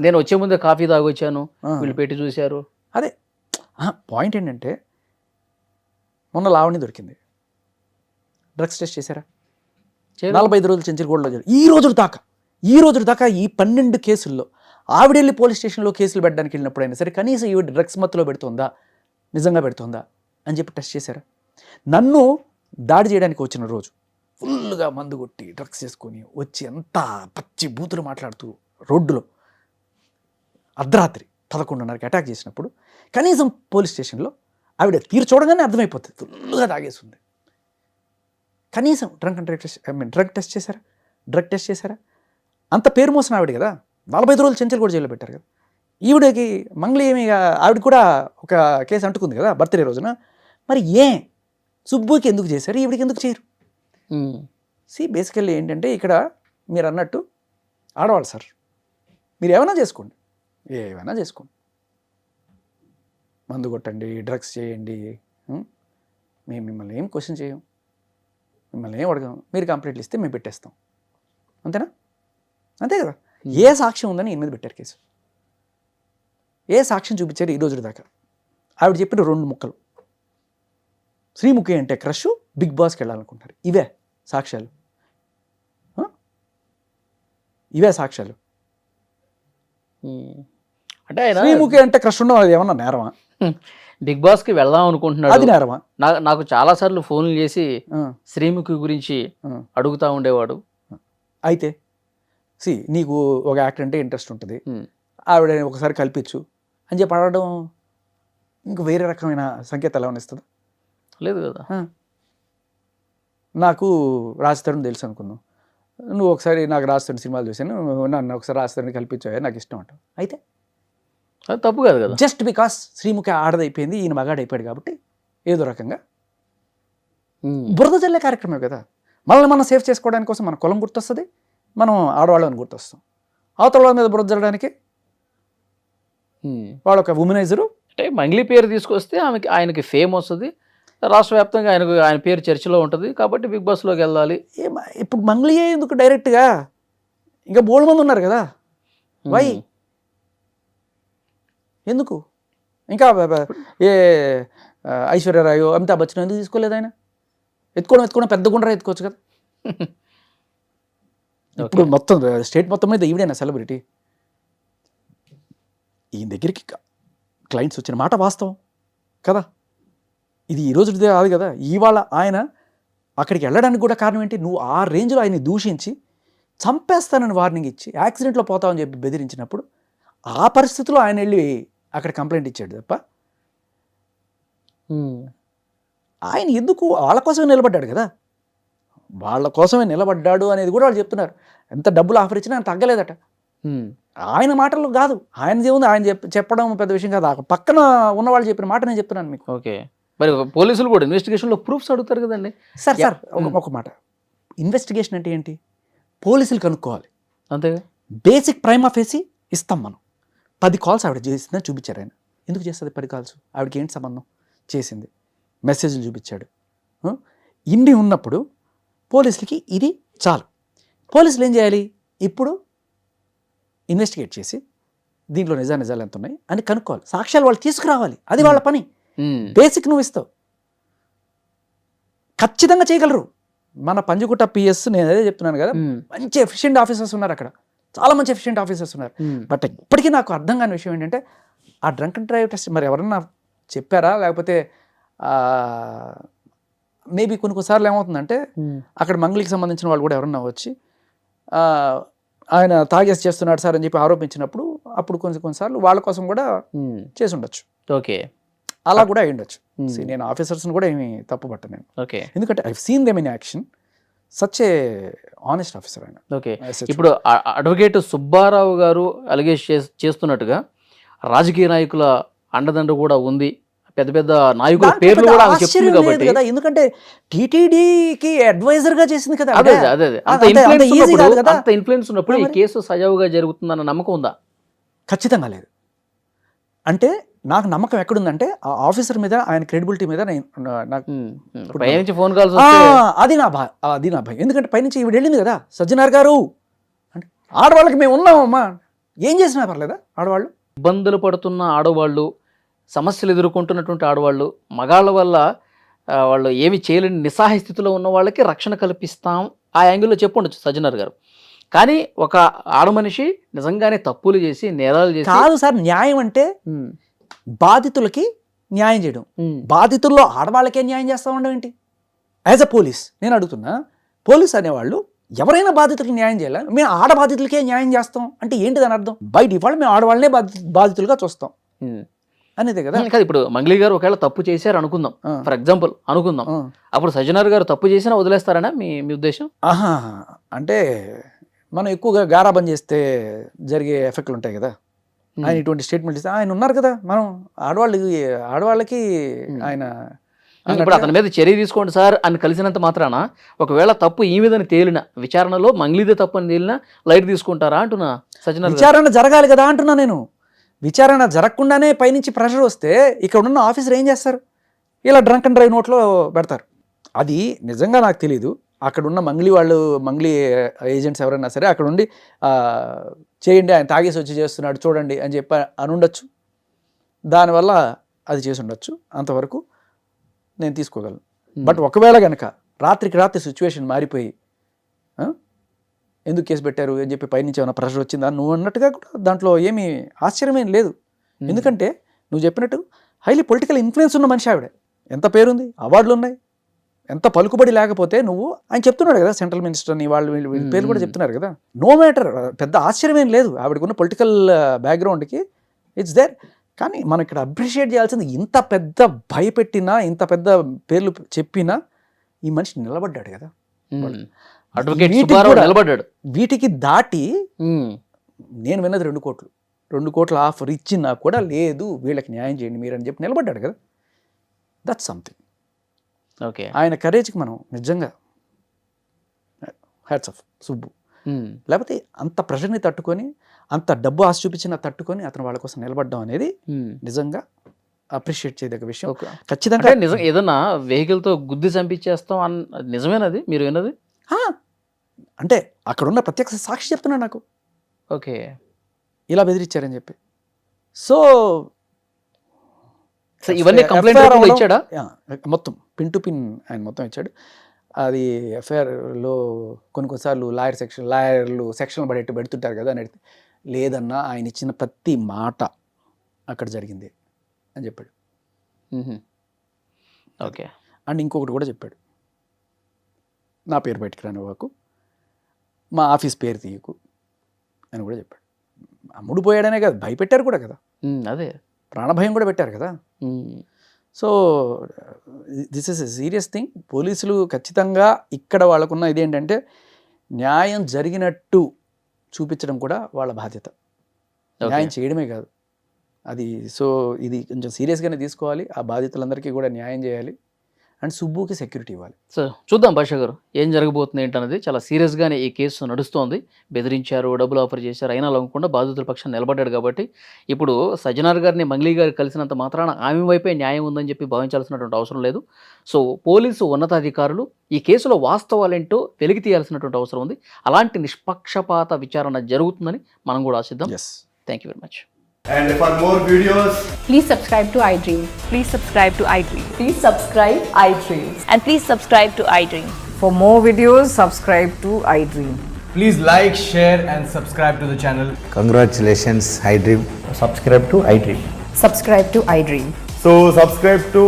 నేను వచ్చే ముందే కాఫీ తాగొచ్చాను, వీళ్ళు పెట్టి చూశారు. అదే పాయింట్ ఏంటంటే, మొన్న లావణ్య దొరికింది, డ్రగ్స్ టెస్ట్ చేశారా? చేయగలరు. 45 రోజులు చెంచల్గూడలో జరిగింది. ఈ రోజు దాకా ఈ 12 కేసుల్లో ఆవిడ వెళ్ళి పోలీస్ స్టేషన్లో కేసులు పెట్టడానికి వెళ్ళినప్పుడైనా సరే కనీసం ఈవిడ డ్రగ్స్ మత్తులో పెడుతుందా, నిజంగా పెడుతుందా అని చెప్పి టెస్ట్ చేశారా? నన్ను దాడి చేయడానికి వచ్చిన రోజు ఫుల్గా మందు కొట్టి డ్రగ్స్ చేసుకొని వచ్చి ఎంత పచ్చి బూతులు మాట్లాడుతూ రోడ్డులో అర్ధరాత్రి 11:30కి అటాక్ చేసినప్పుడు కనీసం పోలీస్ స్టేషన్లో ఆవిడ తీరు చూడగానే అర్థమైపోతుంది ఫుల్గా తాగేస్తుంది. కనీసం డ్రగ్ టెస్ట్ చేశారా? అంత పేరు మోసిన ఆవిడ కదా, 45 రోజులు చెంచల్గూడ జైల్లో పెట్టారు కదా. ఈవిడకి మంగ్లీ ఏమి ఆవిడ కూడా ఒక కేసు అంటుకుంది కదా బర్త్డే రోజున. మరి సుబ్బుకి ఎందుకు చేశారు, ఈవిడికి ఎందుకు చేయరు? బేసికల్లీ ఏంటంటే ఇక్కడ మీరు అన్నట్టు ఆడవాళ్ళు సార్, మీరు ఏమైనా చేసుకోండి, మందు కొట్టండి, డ్రగ్స్ చేయండి, మేము మిమ్మల్ని ఏం క్వశ్చన్ చేయం, మిమ్మల్ని ఏం అడగం. మీరు కంప్లైంట్లు ఇస్తే మేము పెట్టేస్తాం, అంతేనా? అంతే కదా. ఏ సాక్ష్యం ఉందని ఈయన మీద పెట్టారు కేసు? ఏ సాక్ష్యం చూపించారు ఈ రోజు దాకా? ఆవిడ చెప్పిన 2 ముక్కలు, శ్రీముఖి అంటే క్రష్, బిగ్ బాస్కి వెళ్ళాలనుకుంటారు. ఇవే సాక్ష్యాలు. అంటే ఆయన శ్రీముఖి అంటే క్రష్ ఉండడం అది ఏమన్నా నేరమా? బిగ్ బాస్ కి వెళ్దాం అనుకుంటున్నాడు, అది నేరమా? నాకు చాలా సార్లు ఫోన్లు చేసి శ్రీముఖి గురించి అడుగుతా ఉండేవాడు. అయితే నీకు ఒక యాక్టర్ అంటే ఇంట్రెస్ట్ ఉంటుంది, ఆవిడ ఒకసారి కల్పించు అని చెప్పి అడగడం ఇంక వేరే రకమైన సంకేతాలు ఏమైనా ఇస్తుంది? లేదు కదా. నాకు రాజతరుణ్ తెలుసు అనుకున్నాను, నువ్వు ఒకసారి నాకు రాజతరుణ్ సినిమాలు చూసాను, నన్ను ఒకసారి రాజతరుణ్ కల్పించావు, నాకు ఇష్టం అంటావు. అయితే అది తప్పు కాదు కదా. జస్ట్ బికాస్ శ్రీముఖి ఆడదైపోయింది, ఈయన మగాడైపోయాడు కాబట్టి ఏదో రకంగా బురద జల్లే కార్యక్రమం కదా. మనల్ని మనం సేఫ్ చేసుకోవడానికి కోసం మన కులం గుర్తొస్తుంది, మనం ఆడవాళ్ళని గుర్తొస్తాం. అవతల వాళ్ళ మీద బురద జల్లడానికి వాళ్ళ ఒక ఉమెనైజరు. అంటే మంగ్లీ పేరు తీసుకొస్తే ఆయనకి ఫేమ్ వస్తుంది, రాష్ట్ర వ్యాప్తంగా ఆయన పేరు చర్చలో ఉంటుంది, కాబట్టి బిగ్ బాస్లోకి వెళ్ళాలి. ఇప్పుడు మంగ్లీయే ఎందుకు డైరెక్ట్గా? ఇంకా బోల్డ్ మంది ఉన్నారు కదా, వై ఎందుకు? ఇంకా ఐశ్వర్యరాయో అమితాబ్ బచ్చన్ ఎందుకు తీసుకోలేదు? ఆయన ఎత్తుకోవడం పెద్ద గుండ్రా ఎత్తుకోవచ్చు కదా. ఇప్పుడు మొత్తం స్టేట్ మొత్తం మీద ఈవిడైనా సెలబ్రిటీ. ఈయన దగ్గరికి క్లయింట్స్ వచ్చిన మాట వాస్తవం కదా, ఇది ఈ రోజుదే కాదు కదా. ఇవాళ ఆయన అక్కడికి వెళ్ళడానికి కూడా కారణం ఏంటి? నువ్వు ఆ రేంజ్లో ఆయన్ని దూషించి చంపేస్తానని వార్నింగ్ ఇచ్చి యాక్సిడెంట్లో పోతామని చెప్పి బెదిరించినప్పుడు ఆ పరిస్థితిలో ఆయన వెళ్ళి అక్కడ కంప్లైంట్ ఇచ్చాడు తప్ప ఆయన ఎందుకు వాళ్ళ కోసమే నిలబడ్డాడు కదా. వాళ్ళ కోసమే నిలబడ్డాడు అనేది కూడా వాళ్ళు చెప్తున్నారు. ఎంత డబ్బులు ఆఫర్ ఇచ్చినా ఆయన తగ్గలేదట. ఆయన మాటల్లో కాదు, ఆయనది ఏముంది, ఆయన చెప్పడం పెద్ద విషయం కాదు, పక్కన ఉన్నవాళ్ళు చెప్పిన మాట నేను చెప్తున్నాను మీకు. ఓకే, మరి పోలీసులు కూడా ఇన్వెస్టిగేషన్లో ప్రూఫ్స్ అడుగుతారు కదండి. సార్ ఒక మాట, ఇన్వెస్టిగేషన్ అంటే ఏంటి? పోలీసులు కనుక్కోవాలి, అంతేగా. బేసిక్ ప్రైమ్ ఆఫేసి ఇస్తాం మనం. 10 కాల్స్ ఆవిడ చేసిందని చూపించారు. ఆయన ఎందుకు చేస్తుంది 10 కాల్స్? ఆవిడకి ఏంటి సంబంధం? చేసింది, మెసేజ్లు చూపించాడు. ఇన్ని ఉన్నప్పుడు పోలీసులకి ఇది చాలు. పోలీసులు ఏం చేయాలి? ఇప్పుడు ఇన్వెస్టిగేట్ చేసి దీంట్లో నిజాలు ఎంత ఉన్నాయి అని కనుక్కోవాలి, సాక్ష్యాలు వాళ్ళు తీసుకురావాలి, అది వాళ్ళ పని. బేసిక్ నువ్వు ఇస్తావు, ఖచ్చితంగా చేయగలరు. మన పంజగుట్ట పిఎస్, నేను అదే చెప్తున్నాను కదా, మంచి ఎఫిషియెంట్ ఆఫీసర్స్ ఉన్నారు అక్కడ, చాలా మంచి ఎఫిషియెంట్ ఆఫీసర్స్ ఉన్నారు. బట్ ఇప్పటికీ నాకు అర్థం కాని విషయం ఏంటంటే ఆ డ్రంక్ అండ్ డ్రైవ్ టెస్ట్ మరి ఎవరన్నా చెప్పారా, లేకపోతే మేబీ కొన్నిసార్లు ఏమవుతుందంటే అక్కడ మంగళికి సంబంధించిన వాళ్ళు కూడా ఎవరన్నా వచ్చి ఆయన తాగేసి చేస్తున్నాడు సార్ అని చెప్పి ఆరోపించినప్పుడు అప్పుడు కొన్నిసార్లు వాళ్ళ కోసం కూడా చేసి ఉండొచ్చు. ఓకే, అలా కూడా అయి ఉండొచ్చు. నేను ఆఫీసర్స్ని కూడా ఏమి తప్పు పట్టను నేను, ఎందుకంటే I seen them in action. Such a honest officer ఆయన. ఓకే, ఇప్పుడు అడ్వకేట్ సుబ్బారావు గారు అలిగేట్ చేస్తున్నట్టుగా రాజకీయ నాయకుల అండదండ కూడా ఉంది, పెద్ద పెద్ద నాయకుల పేర్లు కూడా చెప్తుంది కాబట్టి. ఎందుకంటే టీటీడీకి అడ్వైజర్ గా చేసింది కదా. అదే అంత ఇన్ఫ్లుయెన్స్ ఉన్నప్పుడు ఈ కేసు సజావుగా జరుగుతుందన్న నమ్మకం ఉందా? ఖచ్చితంగా లేదు. అంటే నాకు నమ్మకం ఎక్కడుందంటే ఆ ఆఫీసర్ మీద, ఆయన క్రెడిబిలిటీ మీద. పైనుంచి ఫోన్ కాల్స్ అది నా భయం. ఎందుకంటే పైనుంచి ఈవిడ వెళ్ళింది కదా, సజ్జనార్ గారు అంటే ఆడవాళ్ళకి మేము ఉన్నామమ్మా, ఏం చేసినా పర్లేదా? ఆడవాళ్ళు ఇబ్బందులు పడుతున్న ఆడవాళ్ళు, సమస్యలు ఎదుర్కొంటున్నటువంటి ఆడవాళ్ళు, మగాళ్ళ వల్ల వాళ్ళు ఏమి చేయలేని నిస్సహాయ స్థితిలో ఉన్న వాళ్ళకి రక్షణ కల్పిస్తాం ఆ యాంగిల్లో చెప్పుండొచ్చు సజ్జనర్ గారు. కానీ ఒక ఆడమనిషి నిజంగానే తప్పులు చేసి నేరాలు చేసి కాదు సార్, న్యాయం అంటే ఉమ్, బాధితులకి న్యాయం చేయడం. ఉమ్, బాధితుల్లో ఆడవాళ్ళకే న్యాయం చేస్తా ఉండడం ఏంటి? యాజ్ అ పోలీస్ నేను అడుగుతున్నా, పోలీస్ అనేవాళ్ళు ఎవరైనా బాధితులకు న్యాయం చేయాలి, మేము ఆడ బాధితులకే న్యాయం చేస్తాం అంటే ఏంటి దాని అర్థం? బై డిఫాల్ట్ మేము ఆడవాళ్ళనే బాధితులుగా చూస్తాం ఉమ్. అనేదే కదా. కాదు, ఇప్పుడు మంగ్లీ గారు ఒకవేళ తప్పు చేశారు అనుకుందాం, ఆ. ఫర్ ఎగ్జాంపుల్ అనుకుందాం, ఆ. అప్పుడు సజ్జనర్ గారు తప్పు చేసినా వదిలేస్తారనా మీ మీ ఉద్దేశం? ఆహా, అంటే మనం ఎక్కువగా గారాబం చేస్తే జరిగే ఎఫెక్ట్లు ఉంటాయి కదా. ఆయన ఇటువంటి స్టేట్మెంట్ ఇస్తే ఆయన ఉన్నారు కదా, మనం ఆడవాళ్ళకి ఆయన ఇప్పుడు అతని మీద చర్య తీసుకోండి సార్ అని కలిసినంత మాత్రాన ఒకవేళ తప్పు ఈ మీదని తేలిన విచారణలో మంగ్లీదే తప్పు అని తేలినా లైట్ తీసుకుంటారా అంటున్నా సజ్జనర్ గారు. విచారణ జరగాలి కదా అంటున్నా నేను. విచారణ జరగకుండానే పైనుంచి ప్రెషర్ వస్తే ఇక్కడ ఉన్న ఆఫీసర్ ఏం చేస్తారు? ఇలా డ్రంక్ అండ్ డ్రైవ్ నోట్లో పెడతారు. అది నిజంగా నాకు తెలీదు. అక్కడ ఉన్న మంగ్లీ ఏజెంట్స్ ఎవరైనా సరే అక్కడ ఉండి చేయండి, ఆయన తాగేసి వచ్చి చేస్తున్నాడు చూడండి అని చెప్పి అని ఉండొచ్చు. దానివల్ల అది చేసి ఉండొచ్చు, అంతవరకు నేను తీసుకోగలను. బట్ ఒకవేళ కనుక రాత్రికి రాత్రి సిచ్యువేషన్ మారిపోయి ఎందుకు కేసు పెట్టారు అని చెప్పి పైనుంచి ఏమైనా ప్రెషర్ వచ్చిందా నువ్వు అన్నట్టుగా కూడా దాంట్లో ఏమీ ఆశ్చర్యమేం లేదు. ఎందుకంటే నువ్వు చెప్పినట్టు హైలీ పొలిటికల్ ఇన్ఫ్లుయెన్స్ ఉన్న మనిషి ఆవిడ. ఎంత పేరుంది, అవార్డులు ఉన్నాయి, ఎంత పలుకుబడి లేకపోతే నువ్వు ఆయన చెప్తున్నాడు కదా సెంట్రల్ మినిస్టర్ని వాళ్ళు వీళ్ళ పేరు కూడా చెప్తున్నారు కదా. నో మ్యాటర్, పెద్ద ఆశ్చర్యమేం లేదు ఆవిడకున్న పొలిటికల్ బ్యాక్గ్రౌండ్కి, ఇట్స్ దేర్. కానీ మనం ఇక్కడ అప్రిషియేట్ చేయాల్సింది, ఇంత పెద్ద భయపెట్టినా ఇంత పెద్ద పేర్లు చెప్పినా ఈ మనిషి నిలబడ్డాడు కదా. అడ్వకేట్ సుబ్బారావు నిలబడ్డాడు. వీటికి దాటి నేను విన్నది 2 కోట్ల ఆఫర్ ఇచ్చినా కూడా లేదు వీళ్ళకి న్యాయం చేయండి మీరు అని చెప్పి నిలబడ్డాడు కదా. That's something. ఓకే, ఆయన కరేజ్కి మనం నిజంగా హ్యాట్స్ ఆఫ్ సుబ్బు. లేకపోతే అంత ప్రెషర్ని తట్టుకొని, అంత డబ్బు ఆశ చూపించిన తట్టుకొని అతను వాళ్ళ కోసం నిలబడ్డం అనేది నిజంగా అప్రిషియేట్ చేయదగ్గ విషయం. ఖచ్చితంగా నిజం ఏదన్నా వెహికల్తో గుద్ది చంపించేస్తాం నిజమేనది మీరు విన్నది? అంటే అక్కడున్న ప్రత్యక్ష సాక్షి చెప్తున్నాడు నాకు, ఓకే, ఇలా బెదిరించారని చెప్పి. సో ఇవన్నీ కంప్లైంట్ ఇచ్చాడా? మొత్తం పిన్ టు పిన్ ఆయన మొత్తం ఇచ్చాడు. అది ఎఫ్ఐఆర్లో కొన్నిసార్లు లాయర్లు సెక్షన్లు పడేట్టు పెడుతుంటారు కదా అని అడిగితే, లేదన్నా ఆయన ఇచ్చిన ప్రతి మాట అక్కడ జరిగింది అని చెప్పాడు. ఓకే, అండ్ ఇంకొకటి కూడా చెప్పాడు, నా పేరు బయటికి రానివ్వకు, మా ఆఫీస్ పేరు తీయకు అని కూడా చెప్పాడు. అమ్ముడు పోయాడనే కదా, భయపెట్టారు కూడా కదా, అదే ప్రాణభయం కూడా పెట్టారు కదా. So this is a serious thing. పోలీసులు ఖచ్చితంగా ఇక్కడ వాళ్ళకున్న ఇదేంటంటే న్యాయం జరిగినట్టు చూపించడం కూడా వాళ్ళ బాధ్యత, న్యాయం చేయడమే కాదు అది. సో ఇది కొంచెం సీరియస్గానే తీసుకోవాలి, ఆ బాధితులందరికీ కూడా న్యాయం చేయాలి అండ్ సుబ్బుకి సెక్యూరిటీ ఇవ్వాలి. సో చూద్దాం భాష గారు ఏం జరగబోతుంది ఏంటన్నది. చాలా సీరియస్గానే ఈ కేసు నడుస్తోంది. బెదిరించారు, డబ్బులు ఆఫర్ చేశారు, అయినా లొంగకుండా బాధితుల పక్షాన్ని నిలబడ్డాడు కాబట్టి ఇప్పుడు సజ్జనర్ గారిని మంగ్లీ గారు కలిసినంత మాత్రాన ఆమె వైపే న్యాయం ఉందని చెప్పి భావించాల్సినటువంటి అవసరం లేదు. సో పోలీసు ఉన్నతాధికారులు ఈ కేసులో వాస్తవాలేంటో వెలికి తీయాల్సినటువంటి అవసరం ఉంది. అలాంటి నిష్పక్షపాత విచారణ జరుగుతుందని మనం కూడా ఆశిద్దాం. Thank you very much. And for more videos, Please subscribe to iDream. Please subscribe to iDream. Please subscribe iDream. And please subscribe to iDream. For more videos, subscribe to iDream. please like, share and subscribe to the channel. Congratulations, iDream. Subscribe to iDream. Subscribe to iDream. So subscribe to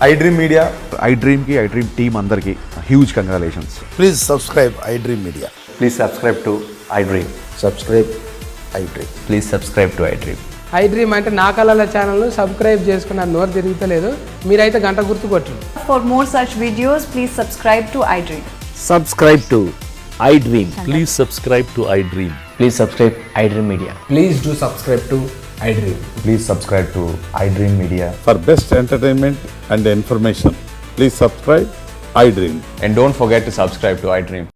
iDream Media. iDream team andarki huge congratulations. Please subscribe iDream Media. Please subscribe to iDream. Subscribe iDream. Please subscribe to iDream. iDream అంటే నా కళల ఛానల్ను subscribe చేసుకున్న నోరు తిరుగుతలేదు, మీరైతే గంట గుర్తు కొట్టండి. For more such videos, please subscribe to iDream. Subscribe to iDream. Please subscribe to iDream. Please subscribe iDream Media. Please do subscribe to iDream. Please subscribe to iDream Media. For best entertainment and information, please subscribe iDream. And don't forget to subscribe to iDream.